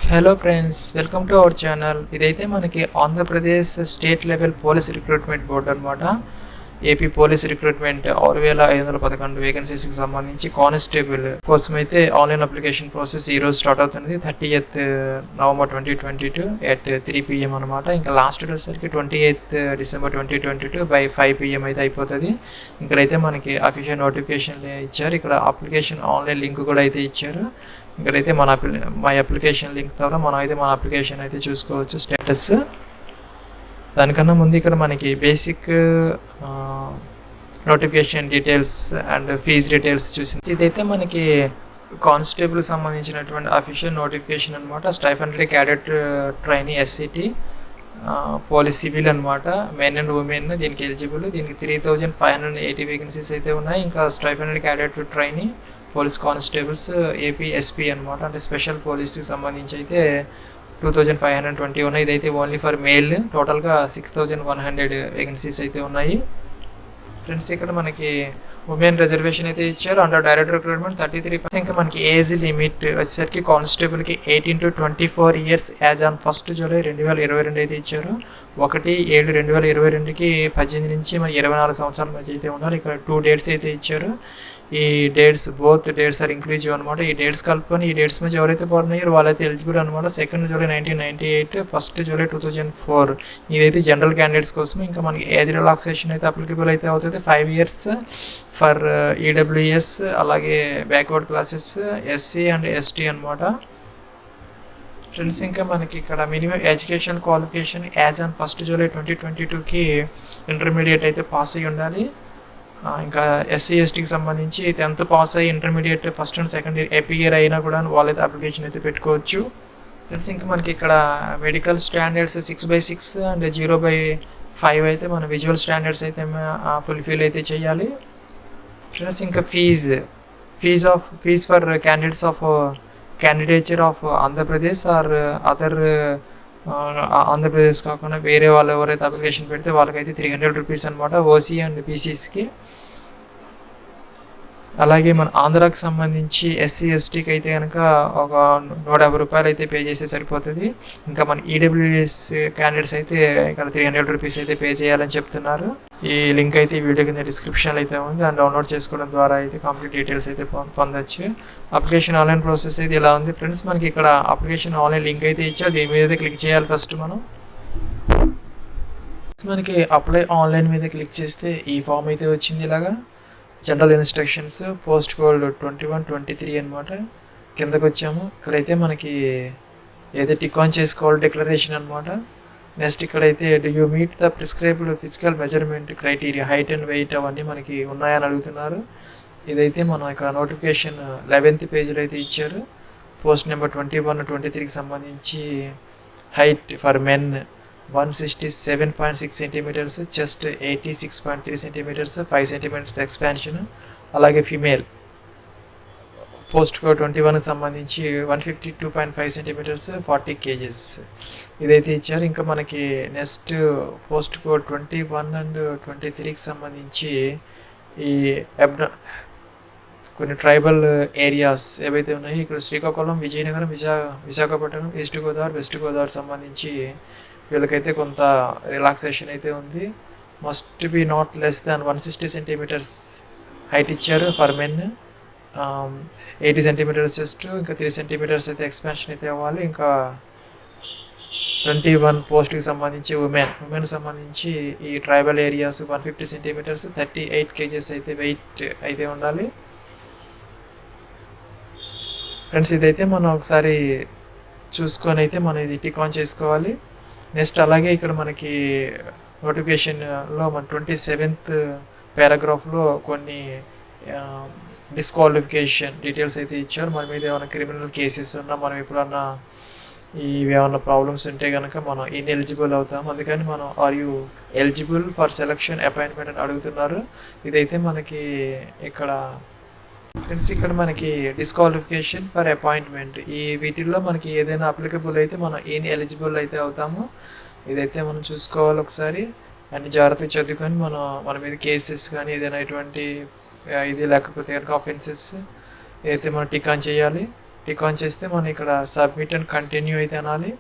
Hello friends, welcome to our channel. ఇదైతే మనకి Andhra Pradesh state level police recruitment board అనమాట. AP police recruitment 6511 వేకెన్సీస్కి సంబంధించి constable కోసం అయితే ఆన్లైన్ అప్లికేషన్ ప్రాసెస్ ఈరోజు స్టార్ట్ అవుతుంది. 30th November 2022 at 3 PM అనమాట. ఇంకా లాస్ట్ వచ్చేసరికి 28th December 2022 by 5 PM అయితే అయిపోతుంది. ఇక్కడైతే మనకి అఫీషియల్ నోటిఫికేషన్ ఇచ్చారు. ఇక్కడ అప్లికేషన్ ఆన్లైన్ లింక్ కూడా అయితే ఇచ్చారు. ఇక్కడైతే మా అప్లికేషన్ లింక్ ద్వారా మనం అయితే మన అప్లికేషన్ అయితే చూసుకోవచ్చు స్టేటస్. దానికన్నా ముందు ఇక్కడ మనకి basic notification details and fees details చూసింది. ఇదైతే మనకి కానిస్టేబుల్ సంబంధించినటువంటి అఫీషియల్ నోటిఫికేషన్ అనమాట. Stipendiary cadet trainee SCT police civil అనమాట. మెన్ అండ్ ఉమెన్ దీనికి ఎలిజిబుల్. దీనికి 3580 వేకెన్సీస్ అయితే ఉన్నాయి. ఇంకా stipendiary cadet trainee police constables AP SP అనమాట, అంటే స్పెషల్ పోలీస్కి సంబంధించి అయితే 2520 ఉన్నాయి. ఇదైతే ఓన్లీ ఫర్ మేల్. టోటల్గా 6100 వేకెన్సీస్ అయితే ఉన్నాయి. ఫ్రెండ్స్, ఇక్కడ మనకి ఉమెన్ రిజర్వేషన్ అయితే ఇచ్చారు. Under direct recruitment 33%. ఇంకా మనకి ఏజ్ లిమిట్ వచ్చేసరికి కానిస్టేబుల్కి 18 to 24 years as on 1 July 2022 అయితే ఇచ్చారు. 1/7/2022కి 18 నుంచి మరి 24 సంవత్సరాల మధ్య అయితే ఉన్నారు. ఇక్కడ 2 dates అయితే ఇచ్చారు. ఈ డేట్స్ బోత్ డేట్స్ ఆర్ ఇంక్రీజివ్ అనమాట. ఈ డేట్స్ కలుపుకొని ఈ డేట్స్ మధ్య ఎవరైతే బోర్న్ అయ్యారో వాళ్ళైతే ఎలిజిబుల్ అనమాట. 2 July 1998, 1 July 2004 ఇదైతే జనరల్ క్యాండిడేట్స్ కోసం. ఇంకా మనకి ఏజ్ రిలాక్సేషన్ అయితే అప్లికబుల్ అయితే అవుతుంది. 5 years ఫర్ ఈడబ్ల్యూఎస్, అలాగే backward classes, SC and ST అనమాట. ఫ్రెండ్స్, ఇంకా మనకి ఇక్కడ minimum education qualification as on 1 July 2022కి ఇంటర్మీడియట్ అయితే పాస్ అయ్యి ఉండాలి. ఇంకా ఎస్సీ ఎస్టీకి సంబంధించి 10th పాస్ అయ్యి intermediate first and second year AP year అయినా కూడా వాళ్ళైతే అప్లికేషన్ అయితే పెట్టుకోవచ్చు. ప్లస్ ఇంకా మనకి ఇక్కడ మెడికల్ స్టాండర్డ్స్ 6/6 అండ్ 0/5 అయితే మన విజువల్ స్టాండర్డ్స్ అయితే ఫుల్ఫిల్ అయితే చేయాలి. ప్లస్ ఇంకా fees for candidates of candidature of Andhra Pradesh or other Andhra Pradesh కాకుండా వేరే వాళ్ళు ఎవరైతే అప్లికేషన్ పెడితే వాళ్ళకైతే 300 రూపీస్ అనమాట, ఓసీ అండ్ బీసీస్కి. అలాగే మన ఆంధ్రాకి సంబంధించి ఎస్సీ ఎస్టీకి అయితే కనుక ఒక 150 రూపాయలు అయితే పే చేస్తే సరిపోతుంది. ఇంకా మన ఈడబ్ల్యూఎస్ క్యాండిడేట్స్ అయితే ఇక్కడ 300 రూపీస్ అయితే పే చేయాలని చెప్తున్నారు. ఈ లింక్ అయితే ఈ వీడియో కింద డిస్క్రిప్షన్లో అయితే ఉంది. దాన్ని డౌన్లోడ్ చేసుకోవడం ద్వారా అయితే కంప్లీట్ డీటెయిల్స్ అయితే పొందొచ్చు. అప్లికేషన్ ఆన్లైన్ ప్రాసెస్ అయితే ఇలా ఉంది. ఫ్రెండ్స్, మనకి ఇక్కడ అప్లికేషన్ ఆన్లైన్ లింక్ అయితే ఇచ్చా. దీని మీద అయితే క్లిక్ చేయాలి. ఫస్ట్ మనకి అప్లై ఆన్లైన్ మీద క్లిక్ చేస్తే ఈ ఫామ్ అయితే వచ్చింది. ఇలాగా జనరల్ ఇన్స్ట్రక్షన్స్, పోస్ట్ కోడ్ 2123 అనమాట. కిందకు వచ్చాము. ఇక్కడైతే మనకి ఏదో టిక్ ఆన్ చేసుకోవాలి డిక్లరేషన్ అనమాట. నెక్స్ట్ ఇక్కడైతే do you meet the prescribed physical measurement criteria, height and weight అవన్నీ మనకి ఉన్నాయని అడుగుతున్నారు. ఇదైతే మనం ఇక్కడ నోటిఫికేషన్ 11th పేజీలో అయితే ఇచ్చారు. పోస్ట్ నెంబర్ 2123కి సంబంధించి height for men 167.6 centimeters, chest 86.3 centimeters, 5 centimeters expansion. అలాగే ఫీమేల్ పోస్ట్ కోడ్ 21కి సంబంధించి 152.5 centimeters, 40 kgs ఇదైతే ఇచ్చారు. ఇంకా మనకి నెక్స్ట్ పోస్ట్ కోడ్ 21 and 23కి సంబంధించి ఈ కొన్ని ట్రైబల్ ఏరియాస్ ఏవైతే ఉన్నాయో ఇక్కడ శ్రీకాకుళం, విజయనగరం, విశాఖపట్నం, ఈస్ట్ గోదావరి, వెస్ట్ గోదావరి సంబంధించి వీళ్ళకైతే కొంత రిలాక్సేషన్ అయితే ఉంది. Must be not less than 160 centimeters height ఇచ్చారు ఫర్ మెన్, 80 centimeters చెస్ట్, ఇంకా 3 centimeters అయితే ఎక్స్పాన్షన్ అయితే అవ్వాలి. ఇంకా 21 పోస్ట్కి సంబంధించి ఉమెన్ సంబంధించి ఈ ట్రైబల్ ఏరియాస్ 150 centimeters, 38 kgs అయితే వెయిట్ అయితే ఉండాలి. ఫ్రెండ్స్, ఇదైతే మనం ఒకసారి చూసుకొని అయితే మనం ఇది టిక్ ఆన్ చేసుకోవాలి. నెక్స్ట్ అలాగే ఇక్కడ మనకి నోటిఫికేషన్లో మన 27th పారాగ్రాఫ్లో కొన్ని డిస్క్వాలిఫికేషన్ డీటెయిల్స్ అయితే ఇచ్చారు. మన మీద ఏమైనా క్రిమినల్ కేసెస్ ఉన్నా, మనం ఎప్పుడన్నా ఇవి ఏమైనా ప్రాబ్లమ్స్ ఉంటే కనుక మనం ఇన్ఎలిజిబుల్ అవుతాం. అందుకని మనం are you eligible for selection appointment అని అడుగుతున్నారు. ఇదైతే మనకి ఇక్కడ ఫ్రెండ్స్, ఇక్కడ మనకి డిస్క్వాలిఫికేషన్ ఫర్ అపాయింట్మెంట్ ఈ వీటిల్లో మనకి ఏదైనా అప్లికబుల్ అయితే మనం ఎలిజిబుల్ అయితే అవుతాము. ఇదైతే మనం చూసుకోవాలి ఒకసారి. అన్ని జాగ్రత్తగా చదువుకొని మన మీద కేసెస్ కానీ ఏదైనా ఇటువంటి ఇది లేకపోతే కనుక ఆఫెన్సెస్ అయితే మనం టిక్ ఆన్ చేయాలి. టిక్ ఆన్ చేస్తే మనం ఇక్కడ సబ్మిట్ అండ్ కంటిన్యూ అయితే అనాలి.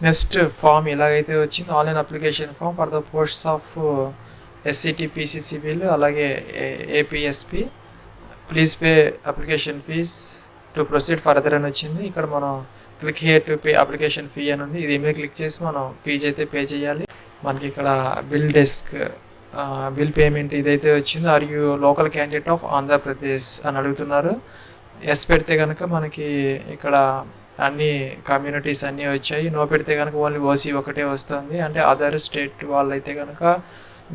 నెక్స్ట్ ఫామ్ ఇలాగైతే వచ్చింది, online application form for the posts of SCT పిసిసిబిలు అలాగే APSP. Please pay application fees to proceed further అని వచ్చింది. ఇక్కడ మనం click here to pay application fee అని ఉంది, ఇది మీద క్లిక్ చేసి మనం ఫీజు అయితే పే చేయాలి. మనకి ఇక్కడ బిల్ డెస్క్ బిల్ పేమెంట్ ఇదైతే వచ్చింది. Are you local candidate of Andhra Pradesh అని అడుగుతున్నారు. ఎస్ పెడితే కనుక మనకి ఇక్కడ అన్ని కమ్యూనిటీస్ అన్నీ వచ్చాయి. నో పెడితే కనుక ఓన్లీ ఓసీ ఒకటే వస్తుంది. అంటే అదర్ స్టేట్ వాళ్ళైతే కనుక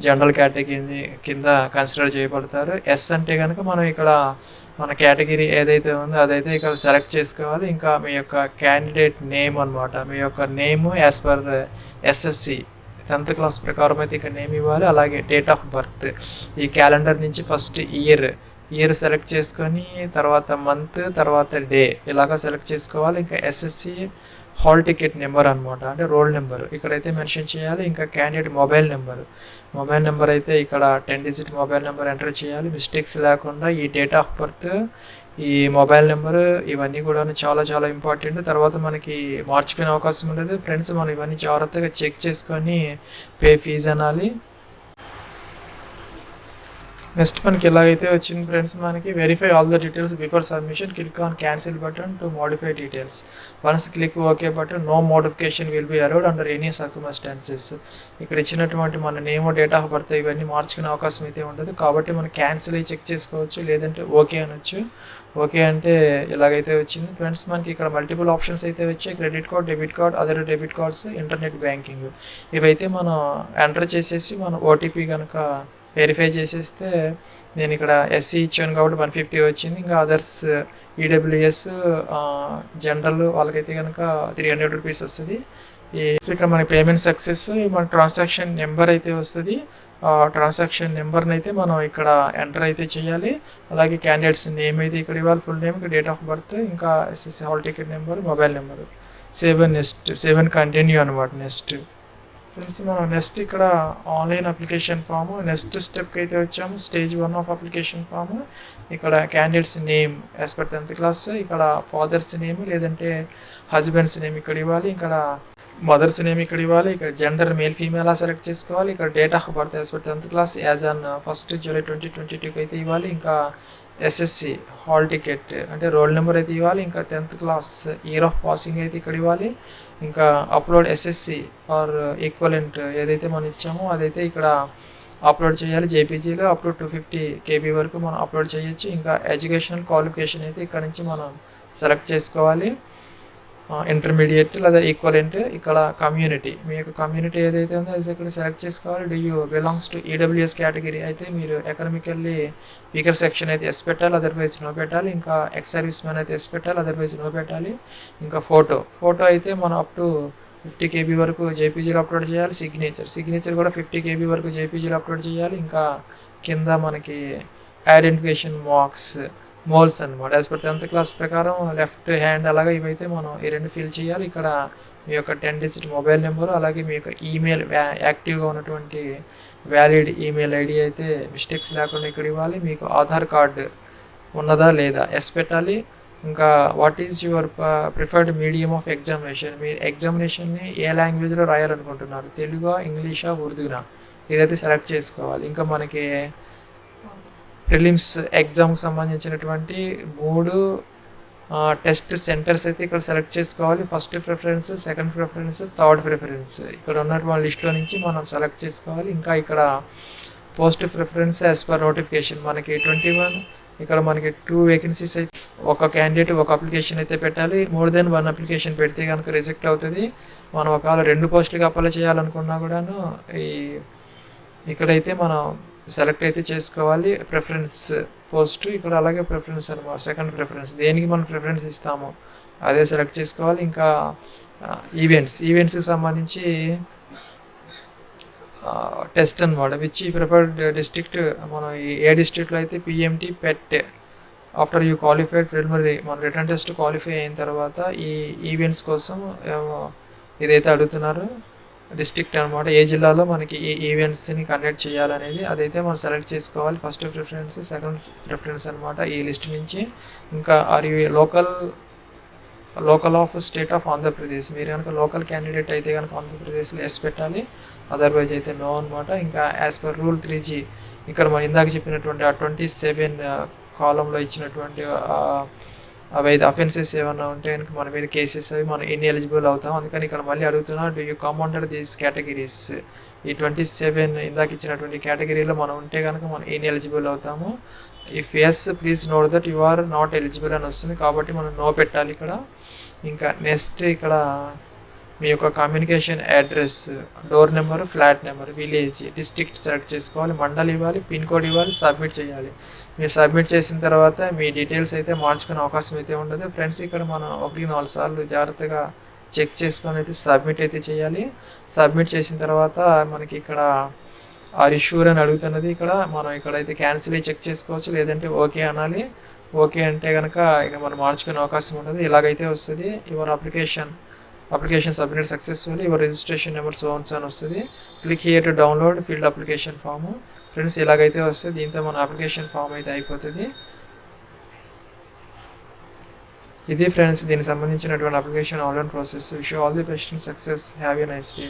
జనరల్ కేటగిరీ కింద కన్సిడర్ చేయబడతారు. ఎస్ అంటే కనుక మనం ఇక్కడ మన కేటగిరీ ఏదైతే ఉందో అదైతే ఇక్కడ సెలెక్ట్ చేసుకోవాలి. ఇంకా మీ యొక్క క్యాండిడేట్ నేమ్ అనమాట, మీ యొక్క name as per SSC 10th class ప్రకారం అయితే ఇక్కడ నేమ్ ఇవ్వాలి. అలాగే డేట్ ఆఫ్ బర్త్, ఈ క్యాలెండర్ నుంచి ఫస్ట్ ఇయర్ సెలెక్ట్ చేసుకొని తర్వాత మంత్ తర్వాత డే ఇలాగా సెలెక్ట్ చేసుకోవాలి. ఇంకా ఎస్ఎస్సి హాల్ టికెట్ నెంబర్ అనమాట, అంటే రోల్ నెంబర్ ఇక్కడైతే మెన్షన్ చేయాలి. ఇంకా క్యాండిడేట్ మొబైల్ నెంబర్ అయితే ఇక్కడ 10 డిజిట్ మొబైల్ నెంబర్ ఎంటర్ చేయాలి మిస్టేక్స్ లేకుండా. ఈ డేట్ ఆఫ్ బర్త్, ఈ మొబైల్ నెంబరు ఇవన్నీ కూడా చాలా చాలా ఇంపార్టెంట్. తర్వాత మనకి మార్చుకునే అవకాశం ఉండదు ఫ్రెండ్స్. మనం ఇవన్నీ జాగ్రత్తగా చెక్ చేసుకొని పే ఫీజ్ అనాలి. నెక్స్ట్ మనకి ఎలాగైతే వచ్చింది ఫ్రెండ్స్, మనకి verify all the details before submission, click on cancel button to modify details. Once click okay button, no modification will be allowed under any circumstances. ఇక్కడ ఇచ్చినటువంటి మన నేమ్, డేట్ ఆఫ్ బర్త్ ఇవన్నీ మార్చుకునే అవకాశం అయితే ఉండదు. కాబట్టి మనం క్యాన్సిల్ అయ్యి చెక్ చేసుకోవచ్చు, లేదంటే ఓకే అనొచ్చు. ఓకే అంటే ఇలాగైతే వచ్చింది ఫ్రెండ్స్. మనకి ఇక్కడ మల్టిపుల్ ఆప్షన్స్ అయితే వచ్చాయి, credit card, debit card, other debit cards, internet banking. ఇవైతే మనం ఎంటర్ చేసేసి మనం ఓటీపీ కనుక వెరిఫై చేసేస్తే, నేను ఇక్కడ ఎస్సీ ఇచ్చాను కాబట్టి 150 వచ్చింది. ఇంకా అదర్స్ ఈడబ్ల్యూఎస్ జనరల్ వాళ్ళకైతే కనుక 300 రూపీస్ వస్తుంది. ఇక్కడ మన పేమెంట్ సక్సెస్, మన ట్రాన్సాక్షన్ నెంబర్ అయితే వస్తుంది. ట్రాన్సాక్షన్ నెంబర్ని అయితే మనం ఇక్కడ ఎంటర్ అయితే చేయాలి. అలాగే క్యాండిడేట్స్ నేమ్ అయితే ఇక్కడ ఇవ్వాలి, full name, date of birth, ఇంకా SSC hall ticket number, mobile number. Save and continue అనమాట. నెక్స్ట్ ఫ్రెండ్స్ మనం నెక్స్ట్ ఇక్కడ ఆన్లైన్ అప్లికేషన్ ఫామ్ నెక్స్ట్ స్టెప్కి అయితే వచ్చాము. Stage 1 of application form. ఇక్కడ candidates name as per 10th class, ఇక్కడ father's name లేదంటే హస్బెండ్స్ నేమ్ ఇక్కడ ఇవ్వాలి. ఇక్కడ మదర్స్ నేమ్ ఇక్కడ ఇవ్వాలి. ఇక్కడ జెండర్ మేల్ ఫీమేల్ సెలెక్ట్ చేసుకోవాలి. ఇక్కడ date of birth as per 10th class as on 1st July 2022 అయితే ఇవ్వాలి. ఇంకా ఎస్ఎస్సి హాల్ టికెట్ అంటే రోల్ నెంబర్ అయితే ఇవ్వాలి. ఇంకా 10th class year of passing అయితే ఇక్కడ ఇవ్వాలి. ఇంకా అప్లోడ్ ఎస్ఎస్సి ఆర్ ఈక్వలెంట్ ఏదైతే మనం ఇచ్చామో అదైతే ఇక్కడ అప్లోడ్ చేయాలి. జేపీజీలో అప్ టు 250 KB వరకు మనం అప్లోడ్ చేయొచ్చు. ఇంకా ఎడ్యుకేషనల్ క్వాలిఫికేషన్ అయితే ఇక్కడ నుంచి మనం సెలెక్ట్ చేసుకోవాలి, ఇంటర్మీడియట్ లేదా ఈక్వలెంట్. ఇక్కడ కమ్యూనిటీ, మీ యొక్క కమ్యూనిటీ ఏదైతే ఉందో అది ఇక్కడ సెలెక్ట్ చేసుకోవాలి. Do you belongs to EWS category అయితే మీరు ఎకనామికల్లీ వీకర్ సెక్షన్ అయితే ఎస్ పెట్టాలి, అదర్వైజ్ నో పెట్టాలి. ఇంకా ఎక్స్ సర్వీస్ మ్యాన్ అయితే ఎస్ పెట్టాలి, అదర్వైజ్ నో పెట్టాలి. ఇంకా ఫోటో అయితే మనం అప్ టు 50 KB వరకు జేపీజీలో అప్లోడ్ చేయాలి. సిగ్నేచర్ కూడా 50 KB వరకు జేపీజీలో అప్లోడ్ చేయాలి. ఇంకా కింద మనకి ఐడెంటిఫికేషన్ మోల్స్ అనమాట యాజ్ పర్ 10th క్లాస్ ప్రకారం లెఫ్ట్ హ్యాండ్ అలాగే ఇవైతే మనం ఈ రెండు ఫిల్ చేయాలి. ఇక్కడ మీ యొక్క 10 డిజిట్ మొబైల్ నెంబరు అలాగే మీ యొక్క ఈమెయిల్ యాక్టివ్గా ఉన్నటువంటి వ్యాలిడ్ ఈమెయిల్ ఐడి అయితే మిస్టేక్స్ లేకుండా ఇక్కడ ఇవ్వాలి. మీకు ఆధార్ కార్డు ఉన్నదా లేదా ఎస్ పెట్టాలి. ఇంకా what is your preferred medium of examination, మీ ఎగ్జామినేషన్ని ఏ లాంగ్వేజ్లో రాయాలనుకుంటున్నారు, తెలుగా, ఇంగ్లీషా, ఉర్దూనా, ఇదైతే సెలెక్ట్ చేసుకోవాలి. ఇంకా మనకి ప్రిలిమ్స్ ఎగ్జామ్కి సంబంధించినటువంటి 3 టెస్ట్ సెంటర్స్ అయితే ఇక్కడ సెలెక్ట్ చేసుకోవాలి. First preference, second preference, third preference ఇక్కడ ఉన్నటువంటి లిస్ట్లో నుంచి మనం సెలెక్ట్ చేసుకోవాలి. ఇంకా ఇక్కడ post preference as per notification మనకి 21, ఇక్కడ మనకి 2 వేకెన్సీస్ అయితే ఒక క్యాండిడేట్ ఒక అప్లికేషన్ అయితే పెట్టాలి. మోర్ దెన్ 1 అప్లికేషన్ పెడితే కనుక రిజెక్ట్ అవుతుంది. మనం ఒకవేళ 2 పోస్టులకి అప్లై చేయాలనుకున్నా కూడాను ఇక్కడైతే మనం సెలెక్ట్ అయితే చేసుకోవాలి. ప్రిఫరెన్స్ పోస్ట్ ఇక్కడ అలాగే ప్రిఫరెన్స్ అనమాట, సెకండ్ ప్రిఫరెన్స్ దేనికి మనం ప్రిఫరెన్స్ ఇస్తామో అదే సెలెక్ట్ చేసుకోవాలి. ఇంకా ఈవెంట్స్కి సంబంధించి టెస్ట్ అనమాట, విచ్ ప్రిఫర్డ్ డిస్ట్రిక్ట్, మనం ఏ డిస్ట్రిక్ట్లో అయితే PMT pet after you qualified preliminary మన రిటర్న్ టెస్ట్ క్వాలిఫై అయిన తర్వాత ఈ ఈవెంట్స్ కోసం ఇదైతే అడుగుతున్నారు. డిస్ట్రిక్ట్ అనమాట, ఏ జిల్లాలో మనకి ఈ ఈవెంట్స్ని కండక్ట్ చేయాలనేది అదైతే మనం సెలెక్ట్ చేసుకోవాలి. ఫస్ట్ ప్రిఫరెన్స్, సెకండ్ ప్రిఫరెన్స్ అనమాట ఈ లిస్ట్ నుంచి. ఇంకా are you local of state of Andhra Pradesh, మీరు కనుక లోకల్ క్యాండిడేట్ అయితే కనుక ఆంధ్రప్రదేశ్లో ఎస్ పెట్టాలి, అదర్వైజ్ అయితే నో అనమాట. ఇంకా యాజ్ పర్ రూల్ 3G ఇక్కడ మనం ఇందాక చెప్పినటువంటి ఆ 27 కాలంలో ఇచ్చినటువంటి అవైతే అఫెన్సెస్ ఏమన్నా ఉంటే కనుక మన మీద కేసెస్ అవి మనం ఎలిజిబుల్ అవుతాం. అందుకని ఇక్కడ మళ్ళీ అడుగుతున్నా, do you come under these categories, ఈ 27 ఇందాక ఇచ్చినటువంటి కేటగిరీలో మనం ఉంటే కనుక మనం ఎలిజిబుల్ అవుతాము. If yes please note that you are not eligible అని వస్తుంది, కాబట్టి మనం నో పెట్టాలి ఇక్కడ. ఇంకా నెక్స్ట్ ఇక్కడ మీ యొక్క communication address, door number, flat number, village, district select చేసుకోవాలి, మండల్ ఇవ్వాలి, పిన్ కోడ్ ఇవ్వాలి, సబ్మిట్ చేయాలి. మీరు సబ్మిట్ చేసిన తర్వాత మీ డీటెయిల్స్ అయితే మార్చుకునే అవకాశం అయితే ఉండదు ఫ్రెండ్స్. ఇక్కడ మనం 1-4 సార్లు జాగ్రత్తగా చెక్ చేసుకొని అయితే సబ్మిట్ అయితే చేయాలి. సబ్మిట్ చేసిన తర్వాత మనకి ఇక్కడ ఆర్ ఇష్యూర్ అని అడుగుతున్నది, ఇక్కడ మనం ఇక్కడైతే క్యాన్సిల్ చెక్ చేసుకోవచ్చు, లేదంటే ఓకే అనాలి. ఓకే అంటే కనుక ఇక మనం మార్చుకునే అవకాశం ఉండదు. ఇలాగైతే వస్తుంది, your application submit successful, your registration number so అని వస్తుంది. Click here to download filled application form. Friends ఇలాగైతే వస్తుంది, దీంతో మన అప్లికేషన్ ఫామ్ అయితే అయిపోతుంది. ఇది ఫ్రెండ్స్ దీనికి సంబంధించినటువంటి application online process. Wish all the best and success. Have a nice day.